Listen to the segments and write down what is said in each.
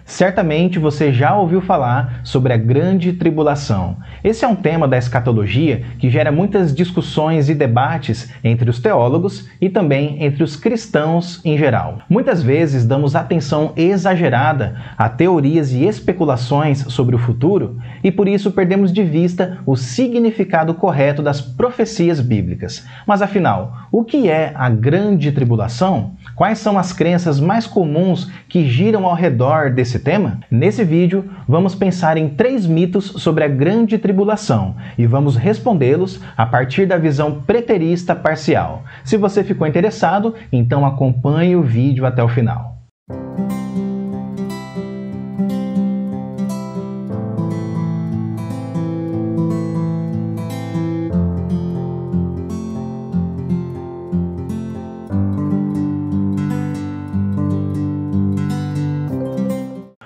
Certamente você já ouviu falar sobre a Grande Tribulação. Esse é um tema da escatologia que gera muitas discussões e debates entre os teólogos e também entre os cristãos em geral. Muitas vezes damos atenção exagerada a teorias e especulações sobre o futuro e por isso perdemos de vista o significado correto das profecias bíblicas. Mas afinal, o que é a Grande Tribulação? Quais são as crenças mais comuns que giram ao redor desse tema? Nesse vídeo, vamos pensar em 3 mitos sobre a Grande Tribulação e vamos respondê-los a partir da visão preterista parcial. Se você ficou interessado, então acompanhe o vídeo até o final.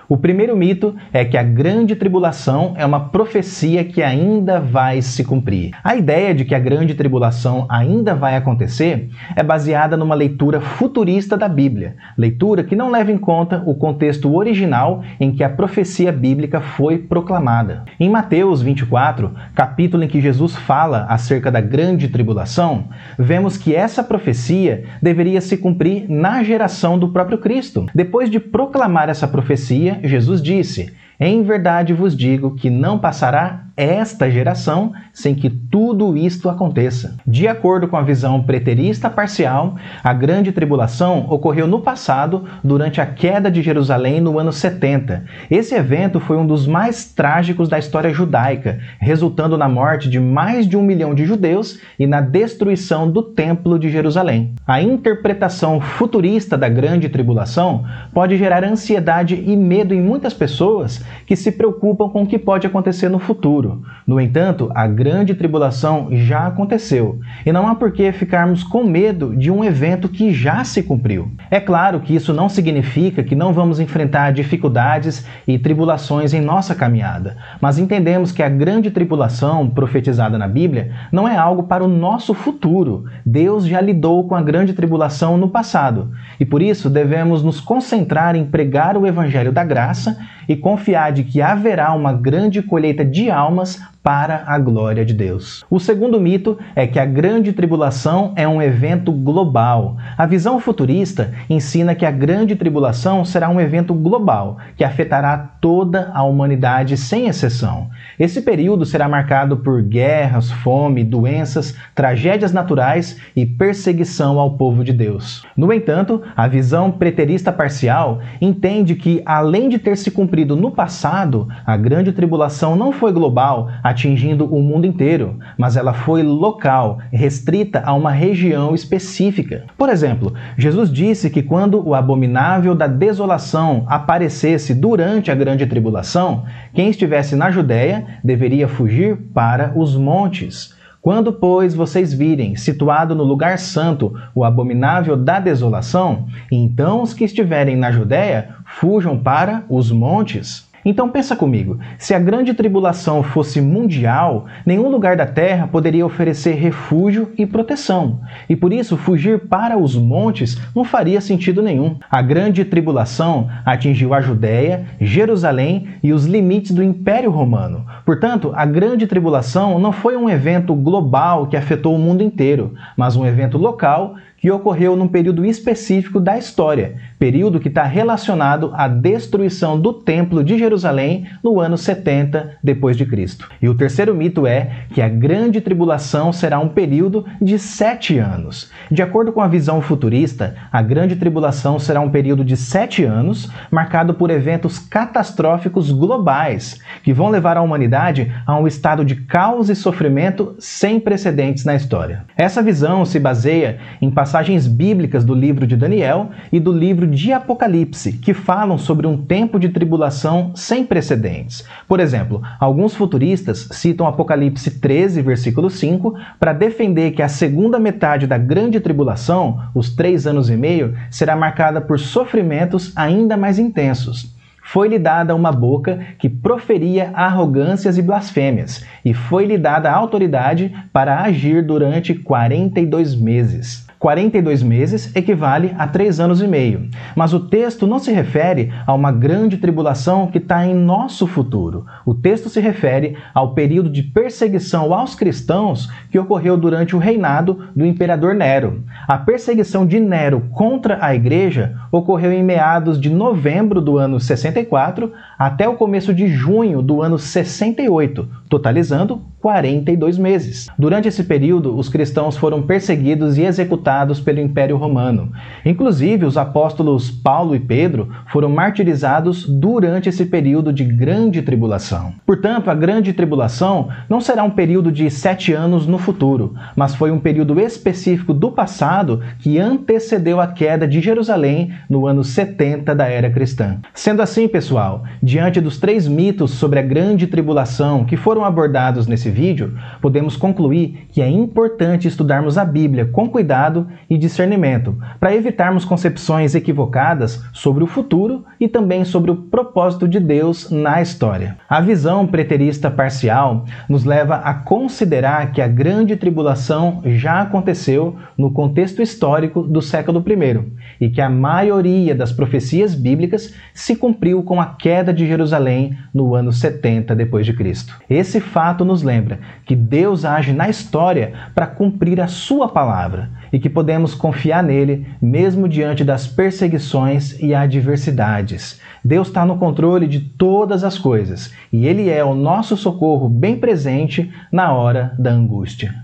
O primeiro mito é que a Grande Tribulação é uma profecia que ainda vai se cumprir. A ideia de que a Grande Tribulação ainda vai acontecer é baseada numa leitura futurista da Bíblia, leitura que não leva em conta o contexto original em que a profecia bíblica foi proclamada. Em Mateus 24, capítulo em que Jesus fala acerca da Grande Tribulação, vemos que essa profecia deveria se cumprir na geração do próprio Cristo. Depois de proclamar essa profecia, Jesus disse: "Em verdade vos digo que não passará esta geração sem que tudo isto aconteça." De acordo com a visão preterista parcial, a Grande Tribulação ocorreu no passado, durante a queda de Jerusalém no ano 70. Esse evento foi um dos mais trágicos da história judaica, resultando na morte de mais de 1 milhão de judeus e na destruição do Templo de Jerusalém. A interpretação futurista da Grande Tribulação pode gerar ansiedade e medo em muitas pessoas que se preocupam com o que pode acontecer no futuro. No entanto, a Grande Tribulação já aconteceu, e não há por que ficarmos com medo de um evento que já se cumpriu. É claro que isso não significa que não vamos enfrentar dificuldades e tribulações em nossa caminhada, mas entendemos que a Grande Tribulação profetizada na Bíblia não é algo para o nosso futuro. Deus já lidou com a Grande Tribulação no passado, e por isso devemos nos concentrar em pregar o Evangelho da Graça e confiar de que haverá uma grande colheita de almas para a glória de Deus. O segundo mito é que a Grande Tribulação é um evento global. A visão futurista ensina que a Grande Tribulação será um evento global, que afetará toda a humanidade sem exceção. Esse período será marcado por guerras, fome, doenças, tragédias naturais e perseguição ao povo de Deus. No entanto, a visão preterista parcial entende que, além de ter se cumprido no passado, a Grande Tribulação não foi global, atingindo o mundo inteiro, mas ela foi local, restrita a uma região específica. Por exemplo, Jesus disse que quando o abominável da desolação aparecesse durante a Grande Tribulação, quem estivesse na Judéia deveria fugir para os montes. Quando, pois, vocês virem situado no lugar santo o abominável da desolação, então os que estiverem na Judéia fujam para os montes. Então pensa comigo, se a Grande Tribulação fosse mundial, nenhum lugar da Terra poderia oferecer refúgio e proteção. E por isso fugir para os montes não faria sentido nenhum. A Grande Tribulação atingiu a Judéia, Jerusalém e os limites do Império Romano. Portanto, a Grande Tribulação não foi um evento global que afetou o mundo inteiro, mas um evento local que ocorreu num período específico da história, período que está relacionado à destruição do Templo de Jerusalém no ano 70 d.C. E o terceiro mito é que a Grande Tribulação será um período de 7 anos. De acordo com a visão futurista, a Grande Tribulação será um período de 7 anos, marcado por eventos catastróficos globais, que vão levar a humanidade a um estado de caos e sofrimento sem precedentes na história. Essa visão se baseia em passagens bíblicas do livro de Daniel e do livro de Apocalipse, que falam sobre um tempo de tribulação sem precedentes. Por exemplo, alguns futuristas citam Apocalipse 13, versículo 5, para defender que a segunda metade da Grande Tribulação, os 3 anos e meio, será marcada por sofrimentos ainda mais intensos. Foi-lhe dada uma boca que proferia arrogâncias e blasfêmias, e foi-lhe dada a autoridade para agir durante 42 meses. 42 meses equivale a 3 anos e meio, mas o texto não se refere a uma grande tribulação que está em nosso futuro. O texto se refere ao período de perseguição aos cristãos que ocorreu durante o reinado do imperador Nero. A perseguição de Nero contra a igreja ocorreu em meados de novembro do ano 64 até o começo de junho do ano 68, totalizando 42 meses. Durante esse período, os cristãos foram perseguidos e executados pelo Império Romano. Inclusive, os apóstolos Paulo e Pedro foram martirizados durante esse período de grande tribulação. Portanto, a grande tribulação não será um período de 7 anos no futuro, mas foi um período específico do passado que antecedeu a queda de Jerusalém no ano 70 da era cristã. Sendo assim, pessoal, diante dos 3 mitos sobre a grande tribulação que foram abordados nesse vídeo, podemos concluir que é importante estudarmos a Bíblia com cuidado e discernimento, para evitarmos concepções equivocadas sobre o futuro e também sobre o propósito de Deus na história. A visão preterista parcial nos leva a considerar que a grande tribulação já aconteceu no contexto histórico do século I e que a maioria das profecias bíblicas se cumpriu com a queda de Jerusalém no ano 70 d.C. Esse fato nos lembra que Deus age na história para cumprir a sua palavra e que podemos confiar nele mesmo diante das perseguições e adversidades. Deus está no controle de todas as coisas e ele é o nosso socorro bem presente na hora da angústia.